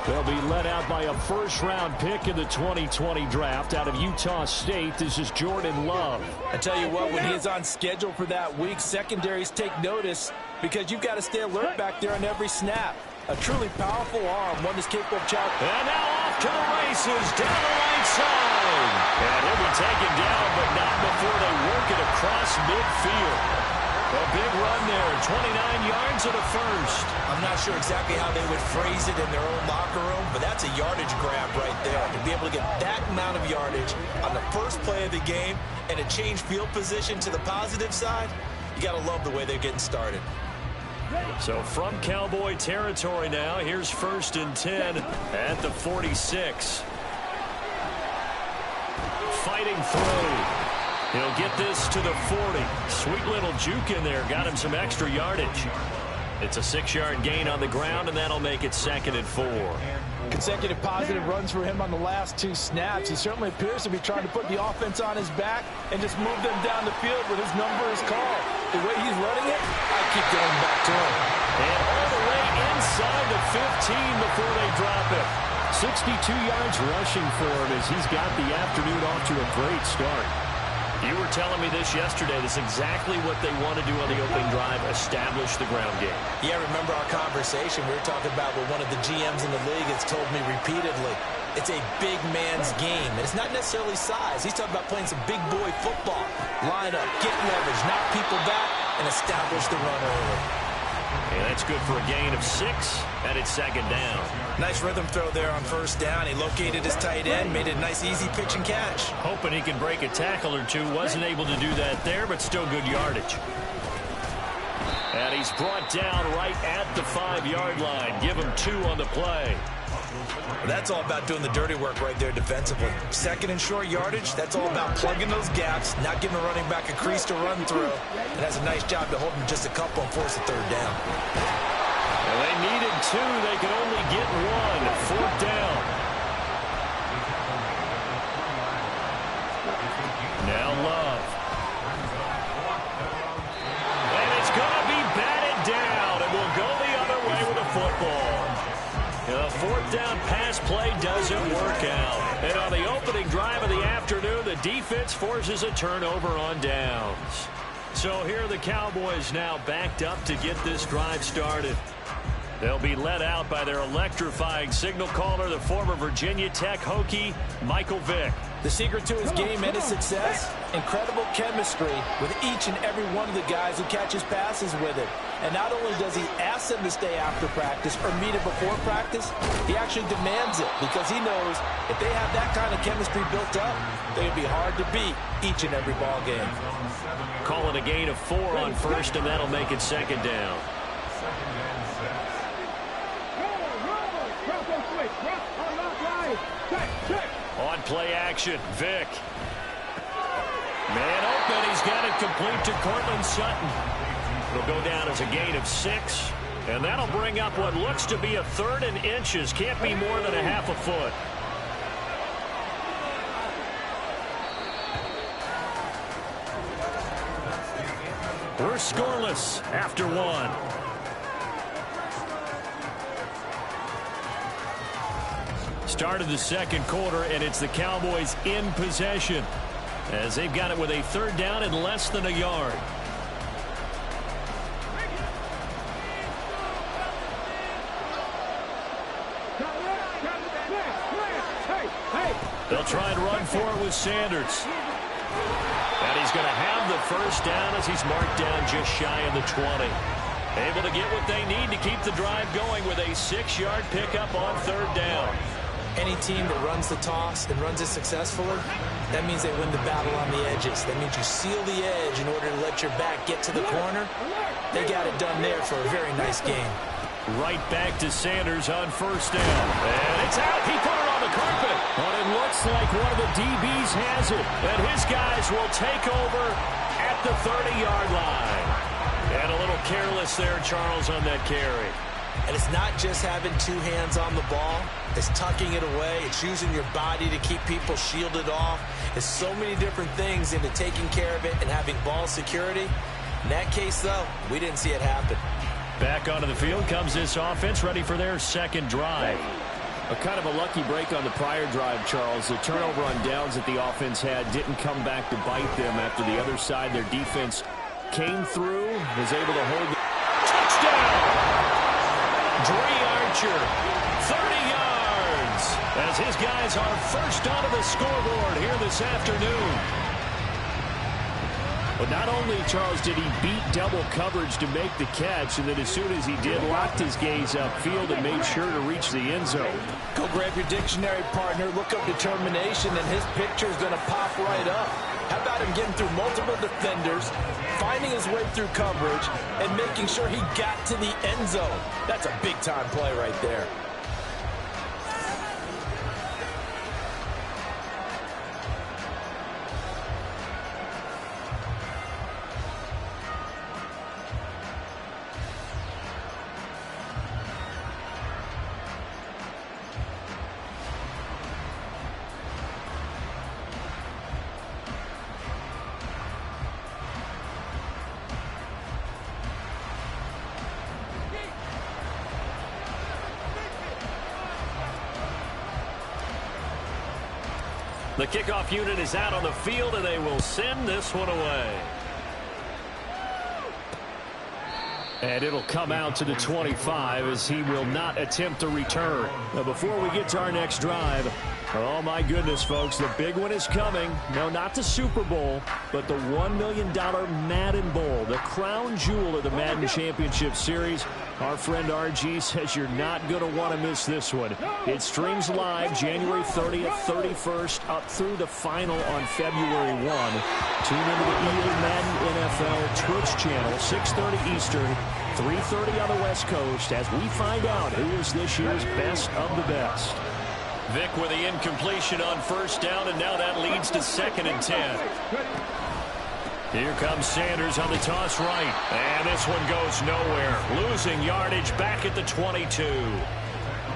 They'll be led out by a first-round pick in the 2020 draft out of Utah State. This is Jordan Love. I tell you what, when he's on schedule for that week, secondaries take notice because you've got to stay alert back there on every snap. A truly powerful arm, one that's capable of challenging. And now off to the races, down the right side. And he'll be taken down, but not before they work it across midfield. A big run there, 29 yards and a first. I'm not sure exactly how they would phrase it in their own locker room, but that's a yardage grab right there. To be able to get that amount of yardage on the first play of the game and a change field position to the positive side, you got to love the way they're getting started. So from Cowboy territory now, here's 1st and 10 at the 46. Fighting through. He'll get this to the 40. Sweet little juke in there. Got him some extra yardage. It's a 6-yard gain on the ground, and that'll make it 2nd and 4. Consecutive positive runs for him on the last 2 snaps. He certainly appears to be trying to put the offense on his back and just move them down the field when his number is called. The way he's running it, I keep going back to him. And all the way inside the 15 before they drop it. 62 yards rushing for him as he's got the afternoon off to a great start. You were telling me this yesterday. That's exactly what they want to do on the opening drive, establish the ground game. Yeah, remember our conversation. We were talking about what one of the GMs in the league has told me repeatedly. It's a big man's game, and it's not necessarily size. He's talking about playing some big boy football. Line up, get leverage, knock people back, and establish the run early. And that's good for a gain of 6, and it's 2nd down. Nice rhythm throw there on 1st down. He located his tight end, made it a nice, easy pitch and catch. Hoping he can break a tackle or two. Wasn't able to do that there, but still good yardage. And he's brought down right at the 5-yard line. Give him 2 on the play. That's all about doing the dirty work right there defensively. 2nd and short yardage, that's all about plugging those gaps, not giving a running back a crease to run through. And has a nice job to hold him just a couple and force a 3rd down. Well, they needed 2. They could only get 1. 4th down. Now Love. And it's going to be batted down, and we'll go the other way with the football. The 4th down pass play doesn't work out. And on the opening drive of the afternoon, the defense forces a turnover on downs. So here are the Cowboys now backed up to get this drive started. They'll be led out by their electrifying signal caller, the former Virginia Tech Hokie, Michael Vick. The secret to his game and his success, incredible chemistry with each and every one of the guys who catches passes with him. And not only does he ask them to stay after practice or meet it before practice, he actually demands it because he knows if they have that kind of chemistry built up, they'll be hard to beat each and every ball game. Calling a gain of 4 on 1st, and that'll make it 2nd down. On play action, Vick. Man open, he's got it complete to Cortland Sutton. It'll go down as a gain of 6, and that'll bring up what looks to be a 3rd and inches. Can't be more than a half a foot. We're scoreless after 1. Start of the 2nd quarter, and it's the Cowboys in possession as they've got it with a 3rd down and less than a yard. They'll try and run for it with Sanders. And he's going to have the 1st down as he's marked down just shy of the 20. Able to get what they need to keep the drive going with a 6-yard pickup on 3rd down. Any team that runs the toss and runs it successfully, that means they win the battle on the edges. That means you seal the edge in order to let your back get to the corner. They got it done there for a very nice game. Right back to Sanders on 1st down. And it's out. He put it on the carpet. But it looks like one of the DBs has it. And his guys will take over at the 30-yard line. And a little careless there, Charles, on that carry. And it's not just having 2 hands on the ball. It's tucking it away. It's using your body to keep people shielded off. It's so many different things into taking care of it and having ball security. In that case, though, we didn't see it happen. Back onto the field comes this offense, ready for their 2nd drive. A kind of a lucky break on the prior drive, Charles. The turnover on downs that the offense had didn't come back to bite them after the other side. Their defense came through, was able to hold. Touchdown! Dre Archer, 30 yards, as his guys are first onto the scoreboard here this afternoon. But not only, Charles, did he beat double coverage to make the catch, and then as soon as he did, locked his gaze upfield and made sure to reach the end zone. Go grab your dictionary, partner. Look up determination, and his picture's going to pop right up. How about him getting through multiple defenders, finding his way through coverage, and making sure he got to the end zone? That's a big-time play right there. The kickoff unit is out on the field, and they will send this one away. And it'll come out to the 25 as he will not attempt to return. Now, before we get to our next drive, oh, my goodness, folks, the big one is coming. No, not the Super Bowl, but the $1 million Madden Bowl, the crown jewel of the Madden Championship Series. Our friend RG says you're not going to want to miss this one. It streams live January 30th, 31st, up through the final on February 1. Tune into the EA Madden NFL Twitch channel, 6:30 Eastern, 3:30 on the West Coast, as we find out who is this year's best of the best. Vic with the incompletion on first down, and now that leads to 2nd and 10. Here comes Sanders on the toss right, and this one goes nowhere. Losing yardage back at the 22.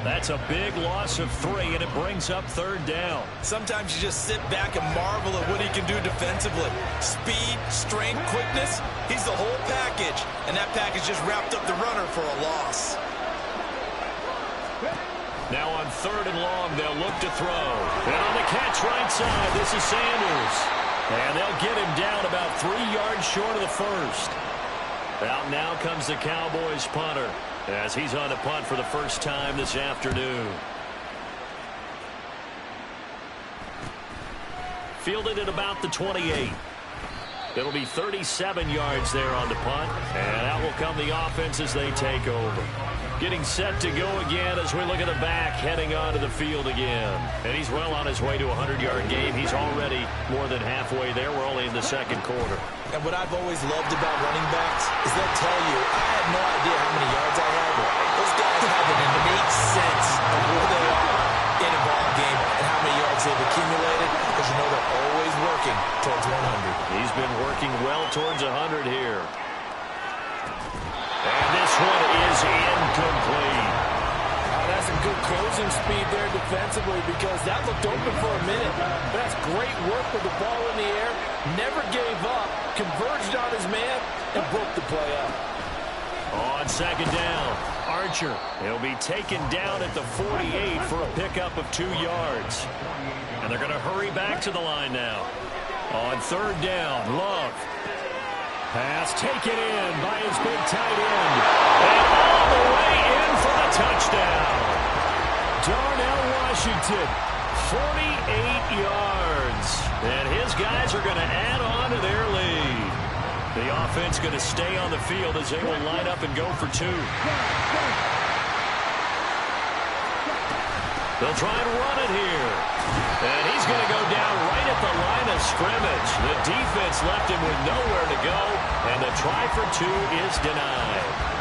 That's a big loss of 3, and it brings up 3rd down. Sometimes you just sit back and marvel at what he can do defensively. Speed, strength, quickness, he's the whole package, and that package just wrapped up the runner for a loss. Now on 3rd and long, they'll look to throw. And on the catch right side, this is Sanders. And they'll get him down about 3 yards short of the first. Out now comes the Cowboys punter, as he's on to punt for the first time this afternoon. Fielded at about the 28. It'll be 37 yards there on the punt, and out will come the offense as they take over. Getting set to go again as we look at the back, heading onto the field again. And he's well on his way to a 100-yard game. He's already more than halfway there. We're only in the 2nd quarter. And what I've always loved about running backs is they'll tell you, I had no idea how many yards I had. Those guys have an innate sense of where they are in a ball game and how many yards they've accumulated, because you know they're always working towards 100. He's been working well towards 100 here. And this one is incomplete. That's some good closing speed there defensively, because that looked open for a minute. That's great work with the ball in the air. Never gave up, converged on his man, and broke the play up. On 2nd down, Archer. He'll be taken down at the 48 for a pickup of 2 yards. And they're going to hurry back to the line now. On 3rd down, Love. Pass taken in by his big tight end. And all the way in for the touchdown. Darnell Washington, 48 yards. And his guys are going to add on to their lead. The offense going to stay on the field as they will line up and go for 2. They'll try and run it here. And he's going to go down right at the line of scrimmage. The defense left him with nowhere to go, and the try for 2 is denied.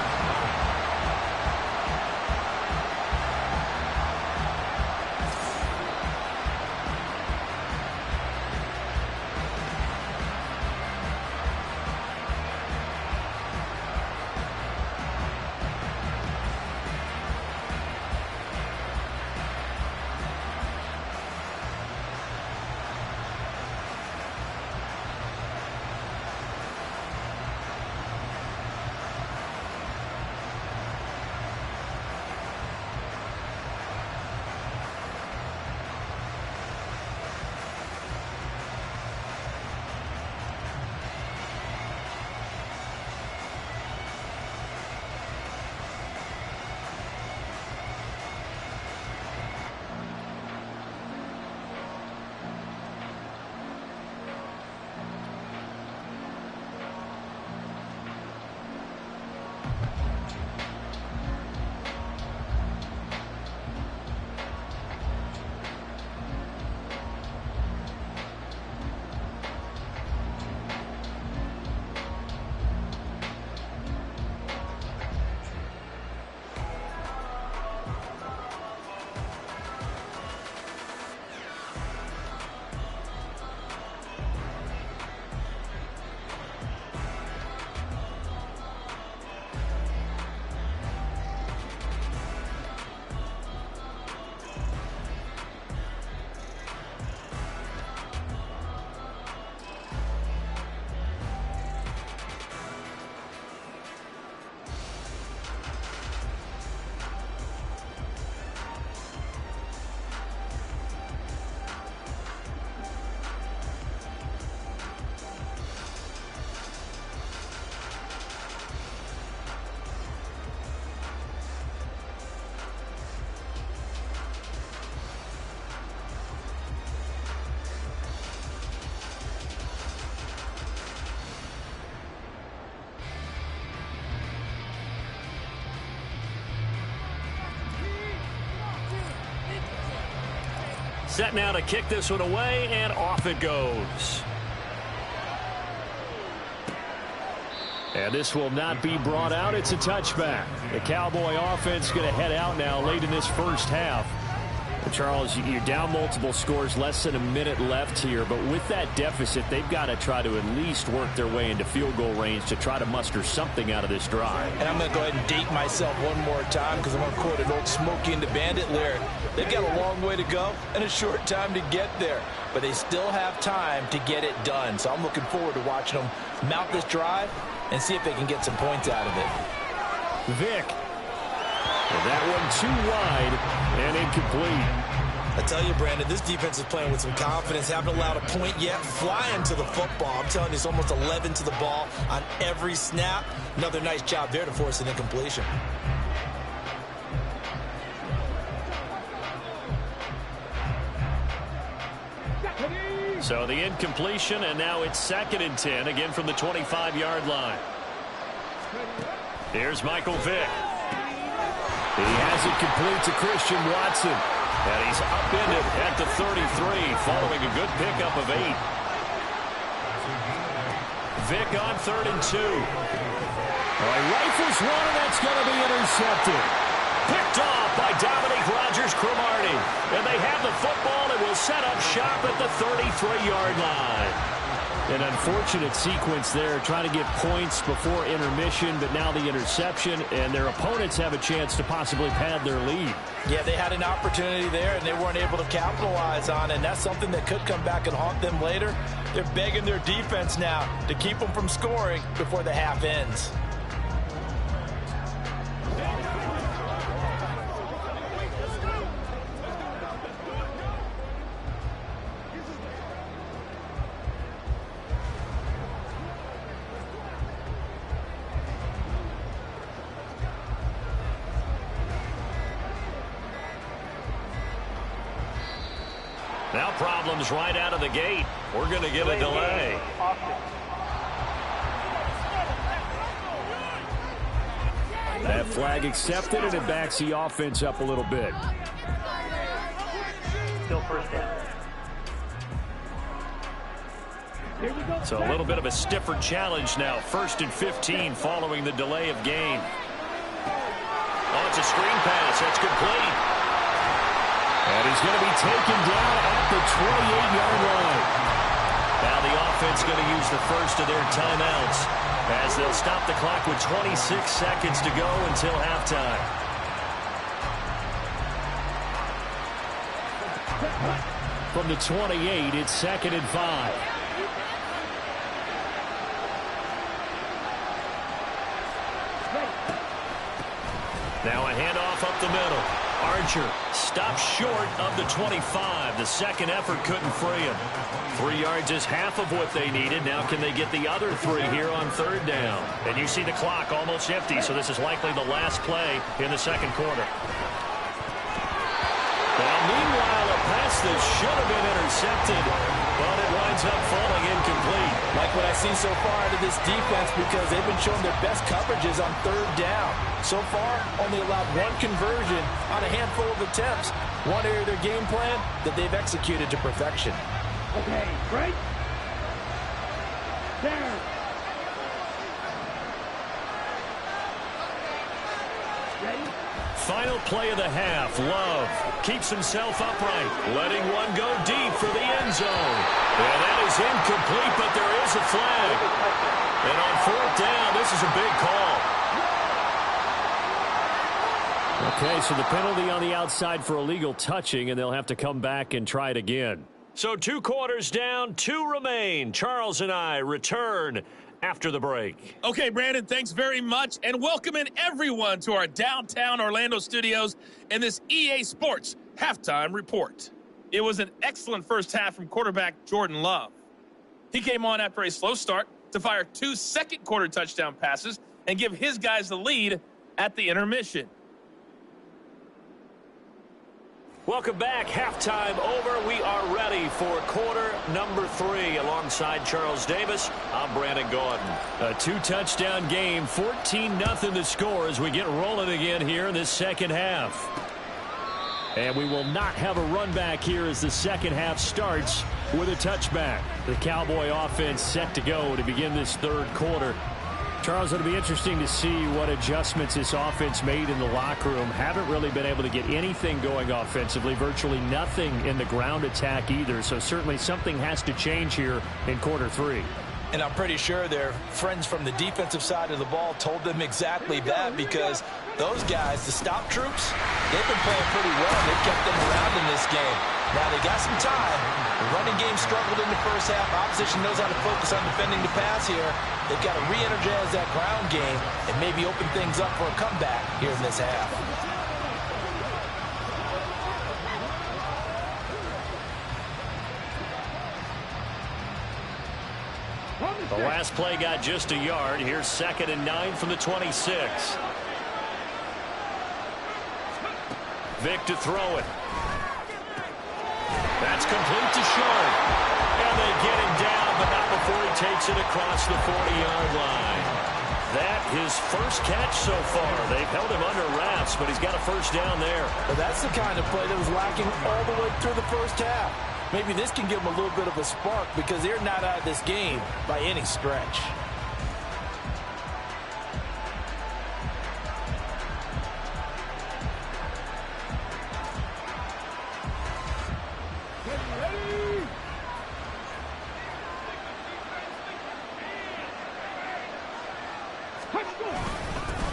Set now to kick this one away, and off it goes. And this will not be brought out. It's a touchback. The Cowboy offense going to head out now late in this first half. Charles, you're down multiple scores, less than a minute left here. But with that deficit, they've got to try to at least work their way into field goal range to try to muster something out of this drive. And I'm going to go ahead and date myself one more time because I'm going to quote an old Smokey and the Bandit lyric. They've got a long way to go and a short time to get there. But they still have time to get it done. So I'm looking forward to watching them mount this drive and see if they can get some points out of it. Vick. That one too wide and incomplete. I tell you, Brandon, this defense is playing with some confidence. Haven't allowed a point yet. Flying to the football. I'm telling you, it's almost 11 to the ball on every snap. Another nice job there to force an incompletion. So the incompletion, and now it's 2nd and 10, again from the 25-yard line. Here's Michael Vick. He has it complete to Christian Watson. And he's upended at the 33, following a good pickup of 8. Vick on 3rd and 2. He rifles one, and that's going to be intercepted. Picked off by Dominique Rodgers-Cromartie. And they have the football and will set up shop at the 33-yard line. An unfortunate sequence there, trying to get points before intermission, but now the interception, and their opponents have a chance to possibly pad their lead. Yeah, they had an opportunity there, and they weren't able to capitalize on it, and that's something that could come back and haunt them later. They're begging their defense now to keep them from scoring before the half ends. Now problems right out of the gate. We're going to get a delay. That flag accepted, and it backs the offense up a little bit. Still first down. So a little bit of a stiffer challenge now. 1st and 15 following the delay of game. Oh, it's a screen pass. That's complete. And he's going to be taken down at the 28-yard line. Now the offense going to use the first of their timeouts as they'll stop the clock with 26 seconds to go until halftime. From the 28, it's 2nd and 5. Now a handoff up the middle. Archer stops short of the 25. The second effort couldn't free him. 3 yards is half of what they needed. Now can they get the other 3 here on 3rd down? And you see the clock almost empty, so this is likely the last play in the 2nd quarter. Now, meanwhile, a pass that should have been intercepted, but it winds up falling incomplete. Like what I've seen so far out of this defense, because they've been showing their best coverages on 3rd down. So far, only allowed 1 conversion on a handful of attempts. One area of their game plan that they've executed to perfection. Okay, right there. Ready? Final play of the half. Love keeps himself upright, letting one go deep for the end zone. And that is incomplete, but there is a flag. And on 4th down, this is a big call. Okay, so the penalty on the outside for illegal touching, and they'll have to come back and try it again. So 2 quarters down, 2 remain. Charles and I return after the break. Okay, Brandon, thanks very much, and welcome in everyone to our downtown Orlando studios and this EA Sports Halftime Report. It was an excellent first half from quarterback Jordan Love. He came on after a slow start to fire 2 second-quarter touchdown passes and give his guys the lead at the intermission. Welcome back. Halftime over. We are ready for quarter number 3. Alongside Charles Davis, I'm Brandon Gordon. A 2-touchdown game, 14-0 the score as we get rolling again here in this second half. And we will not have a run back here as the second half starts with a touchback. The Cowboy offense set to go to begin this third quarter. Charles, it'll be interesting to see what adjustments this offense made in the locker room. Haven't really been able to get anything going offensively, virtually nothing in the ground attack either. So certainly something has to change here in quarter three. And I'm pretty sure their friends from the defensive side of the ball told them exactly that, because those guys, the stop troops, they've been playing pretty well. They've kept them around in this game. Now they got some time. The running game struggled in the first half. Opposition knows how to focus on defending the pass here. They've got to re-energize that ground game and maybe open things up for a comeback here in this half. The last play got just a yard. Here's 2nd and 9 from the 26. Vick to throw it. That's complete to Sharp. And they get him down, but not before he takes it across the 40-yard line. That his first catch so far. They've held him under wraps, but he's got a first down there. But that's the kind of play that was lacking all the way through the first half. Maybe this can give them a little bit of a spark, because they're not out of this game by any stretch.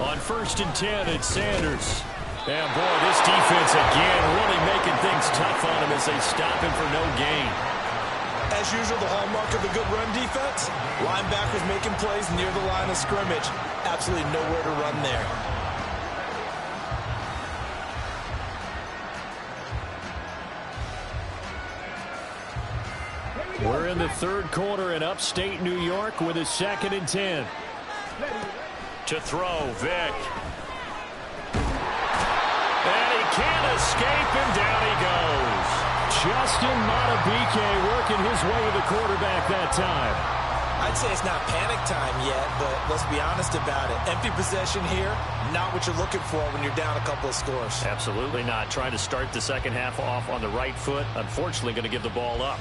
On 1st and 10, it's Sanders. And boy, this defense again really making things tough on him as they stop him for no gain. As usual, the hallmark of a good run defense, linebackers making plays near the line of scrimmage. Absolutely nowhere to run there. We're in the third quarter in upstate New York with a 2nd and 10. To throw, Vick. And he can't escape, and down he goes. Justin Madubuike working his way to the quarterback that time. I'd say it's not panic time yet, but let's be honest about it. Empty possession here, not what you're looking for when you're down a couple of scores. Absolutely not. Trying to start the second half off on the right foot. Unfortunately, going to give the ball up.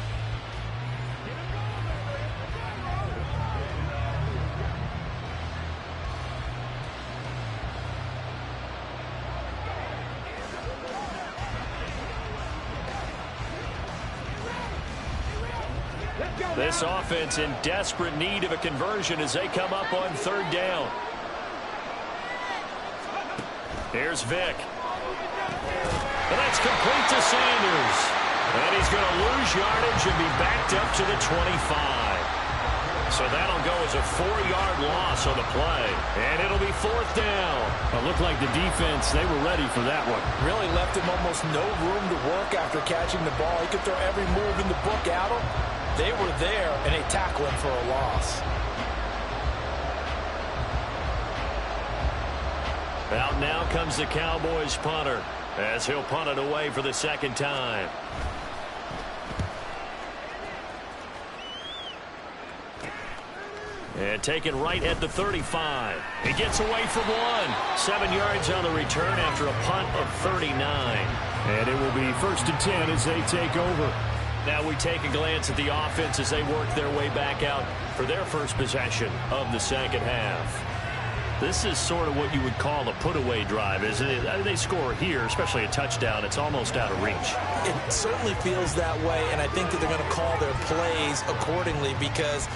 This offense in desperate need of a conversion as they come up on 3rd down. Here's Vick. And that's complete to Sanders. And he's going to lose yardage and be backed up to the 25. So that'll go as a 4-yard loss on the play. And it'll be 4th down. It looked like the defense, they were ready for that one. Really left him almost no room to work after catching the ball. He could throw every move in the book at him. They were there, and they tackle him for a loss. Out now comes the Cowboys punter as he'll punt it away for the 2nd time. And taken right at the 35. He gets away from 1. 7 yards on the return after a punt of 39. And it will be 1st and 10 as they take over. Now we take a glance at the offense as they work their way back out for their first possession of the second half. This is sort of what you would call a put-away drive, isn't it? I mean, they score here, especially a touchdown. It's almost out of reach. It certainly feels that way, and I think that they're going to call their plays accordingly, because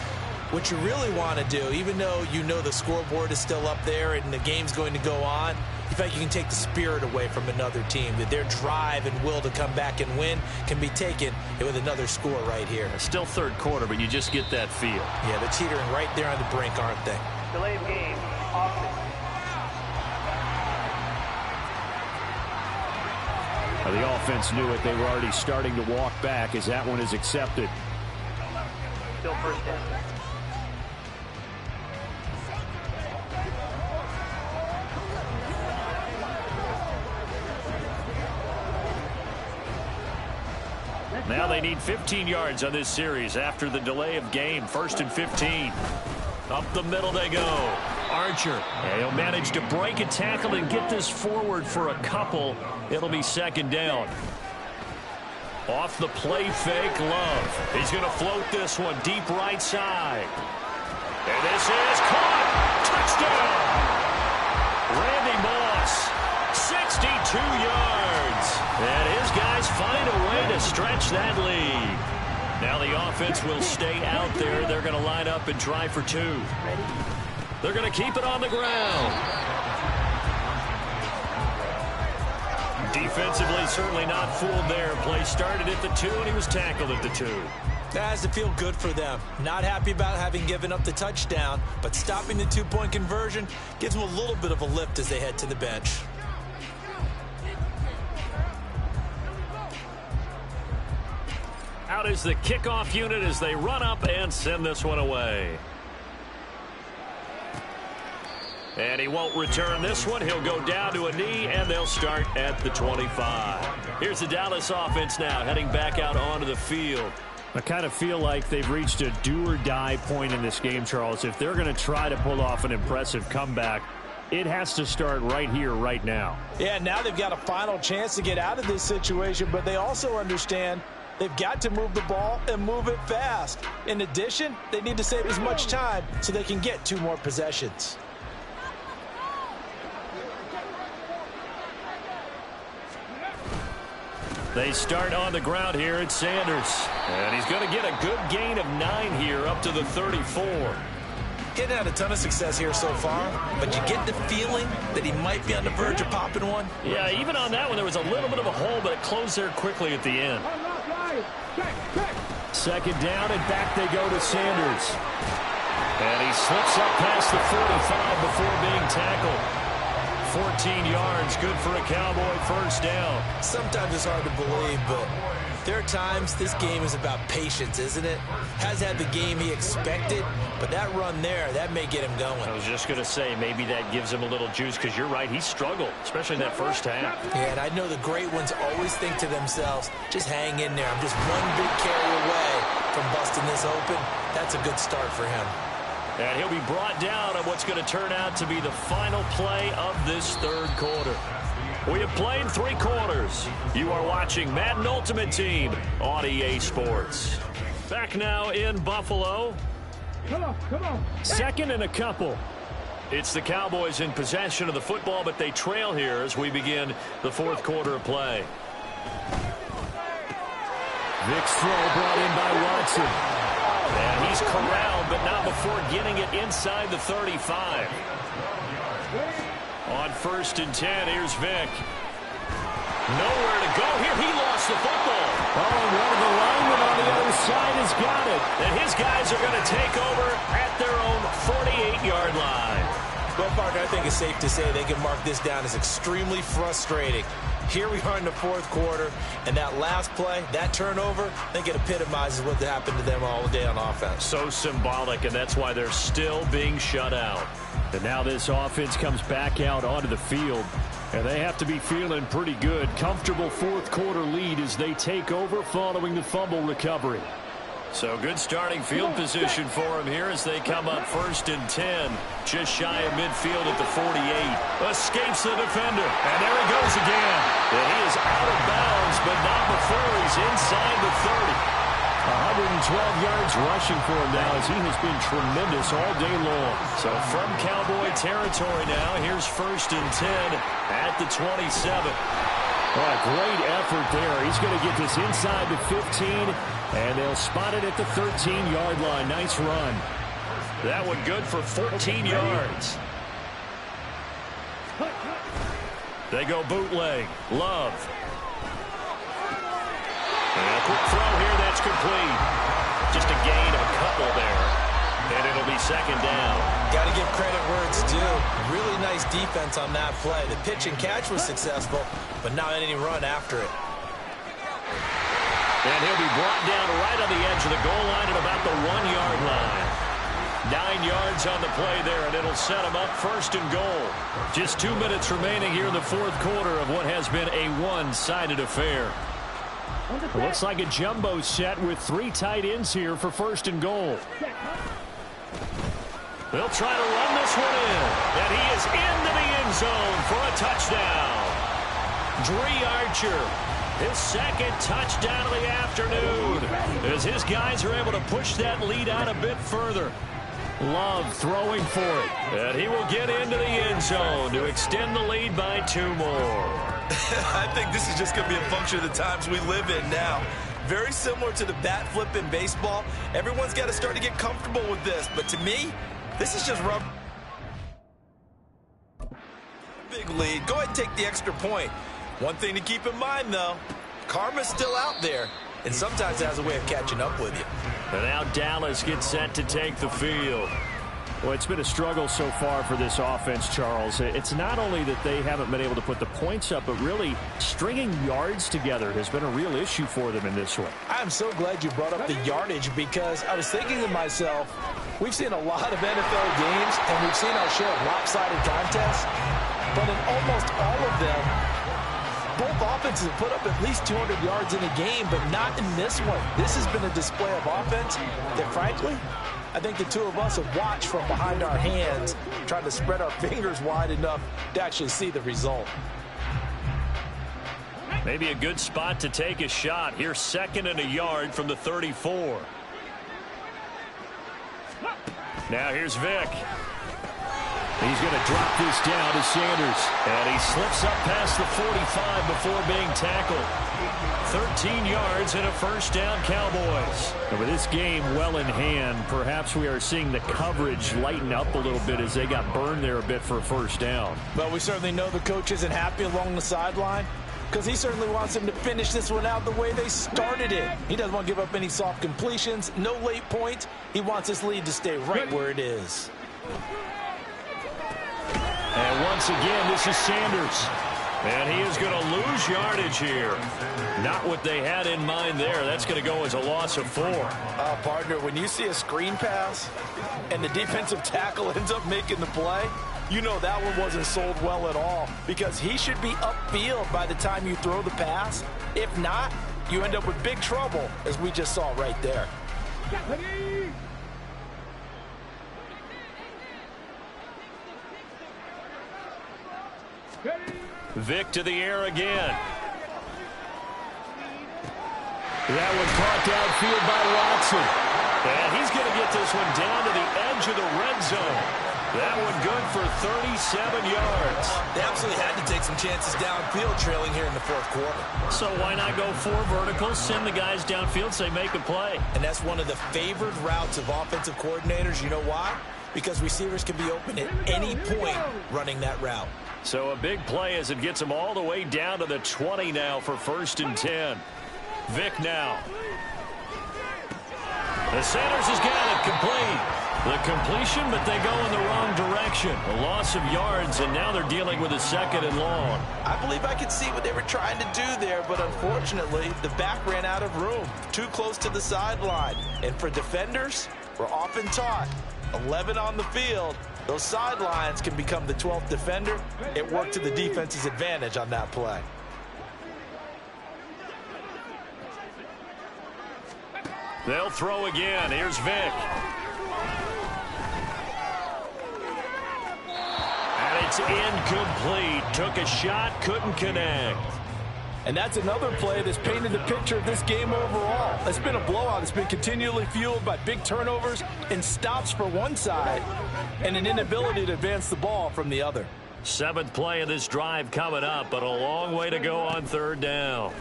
what you really want to do, even though you know the scoreboard is still up there and the game's going to go on, in fact, you can take the spirit away from another team, that their drive and will to come back and win can be taken with another score right here. It's still third quarter, but you just get that feel. Yeah, they're teetering right there on the brink, aren't they? Delay of game. Offense. The offense knew it. They were already starting to walk back as that one is accepted. Still 1st down. Now they need 15 yards on this series after the delay of game. 1st and 15. Up the middle they go. Archer. And he'll manage to break a tackle and get this forward for a couple. It'll be second down. Off the play fake, Love. He's going to float this one deep right side. And this is caught. Touchdown. Randy Moss, 62 yards. And his guys find a way to stretch that lead. Now the offense will stay out there. They're going to line up and try for two. They're going to keep it on the ground. Defensively, certainly not fooled there. Play started at the 2, and he was tackled at the 2. That has to feel good for them. Not happy about having given up the touchdown, but stopping the two-point conversion gives them a little bit of a lift as they head to the bench. Out is the kickoff unit as they run up and send this one away. And he won't return this one. He'll go down to a knee, and they'll start at the 25. Here's the Dallas offense now, heading back out onto the field. I kind of feel like they've reached a do-or-die point in this game, Charles. If they're going to try to pull off an impressive comeback, it has to start right here, right now. Yeah, now they've got a final chance to get out of this situation, but they also understand they've got to move the ball and move it fast. In addition, they need to save as much time so they can get 2 more possessions. They start on the ground here at Sanders. And he's going to get a good gain of 9 here up to the 34. Getting had a ton of success here so far, but you get the feeling that he might be on the verge of popping one. Yeah, even on that one, there was a little bit of a hole, but it closed there quickly at the end. Second down, and back they go to Sanders. And he slips up past the 45 before being tackled. 14 yards, good for a Cowboy first down. Sometimes it's hard to believe, but there are times this game is about patience, isn't it? Has had the game he expected, but that run there, that may get him going. I was just going to say, maybe that gives him a little juice, because you're right, he struggled, especially in that first half. Yeah, and I know the great ones always think to themselves, just hang in there. I'm just one big carry away from busting this open. That's a good start for him. And he'll be brought down on what's going to turn out to be the final play of this third quarter. We have played 3 quarters. You are watching Madden Ultimate Team on EA Sports. Back now in Buffalo. Come on. Second and a couple. It's the Cowboys in possession of the football, but they trail here as we begin the fourth quarter of play. Vic's throw brought in by Watson. And he's corralled, but not before getting it inside the 35. On 1st and 10, here's Vic. Nowhere to go here. He lost the football. Oh, and one of the linemen on the other side has got it. And his guys are going to take over at their own 48-yard line. Well, partner, I think it's safe to say they can mark this down as extremely frustrating. Here we are in the fourth quarter, and that last play, that turnover, I think it epitomizes what happened to them all day on offense. So symbolic, and that's why they're still being shut out. And now this offense comes back out onto the field, and they have to be feeling pretty good. Comfortable fourth quarter lead as they take over following the fumble recovery. So good starting field position for him here as they come up 1st and 10. Just shy of midfield at the 48. Escapes the defender. And there he goes again. And he is out of bounds, but not before he's inside the 30. 112 yards rushing for him now as he has been tremendous all day long. So from Cowboy territory now, here's 1st and 10 at the 27. Oh, great effort there. He's going to get this inside the 15, and they'll spot it at the 13-yard line. Nice run. That one good for 14 yards. They go bootleg. Love. And a quick throw here that's complete. Just a gain of a couple there. And it'll be second down. Got to give credit where it's due. Really nice defense on that play. The pitch and catch was successful, but not any run after it. And he'll be brought down right on the edge of the goal line at about the 1-yard line. 9 yards on the play there, and it'll set him up 1st and goal. Just 2 minutes remaining here in the fourth quarter of what has been a one-sided affair. It looks like a jumbo set with 3 tight ends here for 1st and goal. They'll try to run this one in. is into the end zone for a touchdown. Dre Archer, his second touchdown of the afternoon, as his guys are able to push that lead out a bit further. Love throwing for it, and he will get into the end zone to extend the lead by 2 more. I think this is just going to be a function of the times we live in now. Very similar to the bat flip in baseball. Everyone's got to start to get comfortable with this. But to me, this is just rubber. Big lead. Go ahead and take the extra point. One thing to keep in mind, though, karma's still out there, and sometimes it has a way of catching up with you. And now Dallas gets set to take the field. Well, it's been a struggle so far for this offense, Charles. It's not only that they haven't been able to put the points up, but really stringing yards together has been a real issue for them in this one. I'm so glad you brought up the yardage, because I was thinking to myself, we've seen a lot of NFL games, and we've seen our share of lopsided contests, but in almost all of them, both offenses have put up at least 200 yards in a game, but not in this one. This has been a display of offense that, frankly, I think the two of us have watched from behind our hands, trying to spread our fingers wide enough to actually see the result. Maybe a good spot to take a shot. Here's 2nd and a yard from the 34. Now here's Vick. He's going to drop this down to Sanders. And he slips up past the 45 before being tackled. 13 yards and a first down, Cowboys. And with this game well in hand, perhaps we are seeing the coverage lighten up a little bit as they got burned there a bit for a first down. But we certainly know the coach isn't happy along the sideline, because he certainly wants them to finish this one out the way they started it. He doesn't want to give up any soft completions, no late points. He wants this lead to stay right where it is. And once again, this is Sanders. And he is going to lose yardage here. Not what they had in mind there. That's going to go as a loss of 4. Partner, when you see a screen pass and the defensive tackle ends up making the play, you know that one wasn't sold well at all, because he should be upfield by the time you throw the pass. If not, you end up with big trouble, as we just saw right there. Vick to the air again. That one caught downfield by Watson. And he's going to get this one down to the edge of the red zone. That one good for 37 yards. They absolutely had to take some chances downfield trailing here in the 4th quarter. So why not go 4 verticals, send the guys downfield, say make a play. And that's one of the favored routes of offensive coordinators. You know why? Because receivers can be open at any point running that route. So a big play as it gets them all the way down to the 20 now for 1st and 10. Vick now. The Sanders has got it complete. The completion, but they go in the wrong direction. A loss of yards, and now they're dealing with a 2nd and long. I believe I could see what they were trying to do there, but unfortunately, the back ran out of room. Too close to the sideline. And for defenders, we're often taught, 11 on the field, those sidelines can become the 12th defender. It worked to the defense's advantage on that play. They'll throw again. Here's Vick. And it's incomplete. Took a shot, couldn't connect. And that's another play that's painted the picture of this game overall. It's been a blowout. It's been continually fueled by big turnovers and stops for one side and an inability to advance the ball from the other. 7th play of this drive coming up, but a long way to go on 3rd down.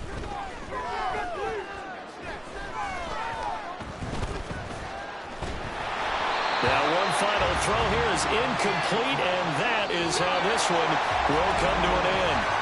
Now one final throw here is incomplete, and that is how this one will come to an end.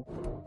you